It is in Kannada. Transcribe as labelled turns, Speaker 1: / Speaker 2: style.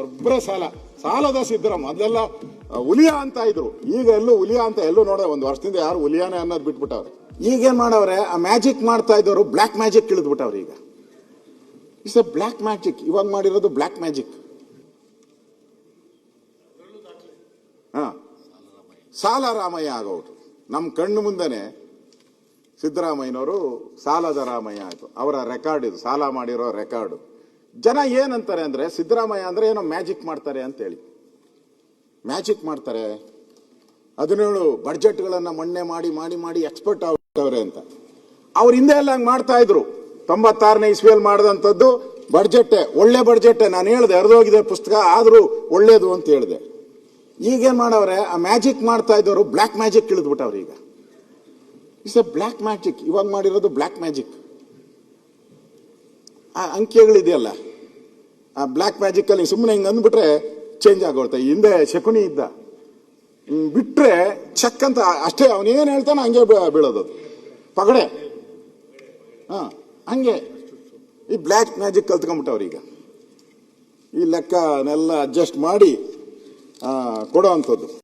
Speaker 1: ಒಬ್ಬರೇ ಸಾಲದ ಸಿದ್ದರಾಮ. ಮೊದಲೆಲ್ಲ ಹುಲಿಯಾ ಅಂತ ಇದ್ರು, ಈಗ ಎಲ್ಲೂ ಹುಲಿಯಾ ಅಂತ ಎಲ್ಲೂ ನೋಡ ಒಂದು ವರ್ಷದಿಂದ ಯಾರು ಹುಲಿಯಾನೆ ಅನ್ನೋದು ಬಿಟ್ಬಿಟ್ಟವ್ರೆ. ಈಗೇನ್ ಮಾಡವ್ರೆ, ಆ ಮ್ಯಾಜಿಕ್ ಮಾಡ್ತಾ ಇದ್ದವರು ಬ್ಲ್ಯಾಕ್ ಮ್ಯಾಜಿಕ್ ಇಳಿದ್ಬಿಟ್ಟವ್ರೆ. ಈಗ ಇಟ್ಸ್ ಎ ಬ್ಲ್ಯಾಕ್ ಮ್ಯಾಜಿಕ್. ಇವಾಗ ಮಾಡಿರೋದು ಬ್ಲ್ಯಾಕ್ ಮ್ಯಾಜಿಕ್. ಸಾಲ ರಾಮಯ್ಯ ಆಗೋರು ನಮ್ಮ ಕಣ್ಣು ಮುಂದೆನೆ. ಸಿದ್ದರಾಮಯ್ಯನವರು ಸಾಲದ ರಾಮಯ್ಯ ಆಯ್ತು. ಅವರ ರೆಕಾರ್ಡ್ ಇದು, ಸಾಲ ಮಾಡಿರೋ ರೆಕಾರ್ಡು. ಜನ ಏನಂತಾರೆ ಅಂದ್ರೆ, ಸಿದ್ದರಾಮಯ್ಯ ಅಂದ್ರೆ ಏನೋ ಮ್ಯಾಜಿಕ್ ಮಾಡ್ತಾರೆ ಅಂತೇಳಿ. ಮ್ಯಾಜಿಕ್ ಮಾಡ್ತಾರೆ, 17 ಬಡ್ಜೆಟ್ಗಳನ್ನ ಮೊನ್ನೆ ಮಾಡಿ ಮಾಡಿ ಮಾಡಿ ಎಕ್ಸ್ಪರ್ಟ್ ಆಗ್ತವ್ರೆ ಅಂತ. ಅವ್ರ ಹಿಂದೆ ಎಲ್ಲ ಹಂಗೆ ಮಾಡ್ತಾ ಇದ್ರು. 96ನೇ ಇಸ್ವಿಯಲ್ಲಿ ಮಾಡಿದಂಥದ್ದು ಬಡ್ಜೆಟ್ಟೆ, ಒಳ್ಳೆ ಬಡ್ಜೆಟ್ಟೆ. ನಾನು ಹೇಳಿದೆ ಹರಿದೋಗಿದೆ ಪುಸ್ತಕ, ಆದ್ರೂ ಒಳ್ಳೇದು ಅಂತ ಹೇಳಿದೆ. ಈಗೇನ್ ಮಾಡವ್ರೆ, ಆ ಮ್ಯಾಜಿಕ್ ಮಾಡ್ತಾ ಇದ್ದವರು ಬ್ಲ್ಯಾಕ್ ಮ್ಯಾಜಿಕ್ ಇಳಿದ್ಬಿಟ್ಟವ್ರು. ಈಗ ಇಟ್ಸ್ ಎ ಬ್ಲ್ಯಾಕ್ ಮ್ಯಾಜಿಕ್. ಇವಾಗ ಮಾಡಿರೋದು ಬ್ಲ್ಯಾಕ್ ಮ್ಯಾಜಿಕ್. ಆ ಅಂಕೆಗಳಿದೆಯಲ್ಲ, ಆ ಬ್ಲ್ಯಾಕ್ ಮ್ಯಾಜಿಕ್ ಅಲ್ಲಿ ಸುಮ್ಮನೆ ಹಿಂಗೆ ಅಂದ್ಬಿಟ್ರೆ ಚೇಂಜ್ ಆಗೋಳ್ತಾ. ಹಿಂದೆ ಶಕುನಿ ಇದ್ದ, ಬಿಟ್ರೆ ಚೆಕ್ ಅಂತ ಅಷ್ಟೇ, ಅವನೇನ್ ಹೇಳ್ತಾನೆ ಹಂಗೆ ಬೀಳೋದು ಪಗಡೆ. ಹಂಗೆ ಈ ಬ್ಲ್ಯಾಕ್ ಮ್ಯಾಜಿಕ್ ಕಲ್ತ್ಕೊಂಡ್ಬಿಟ್ಟವ್ರು. ಈಗ ಈ ಲೆಕ್ಕನೆಲ್ಲ ಅಡ್ಜಸ್ಟ್ ಮಾಡಿ ಕೊಡೋ ಅಂಥದ್ದು.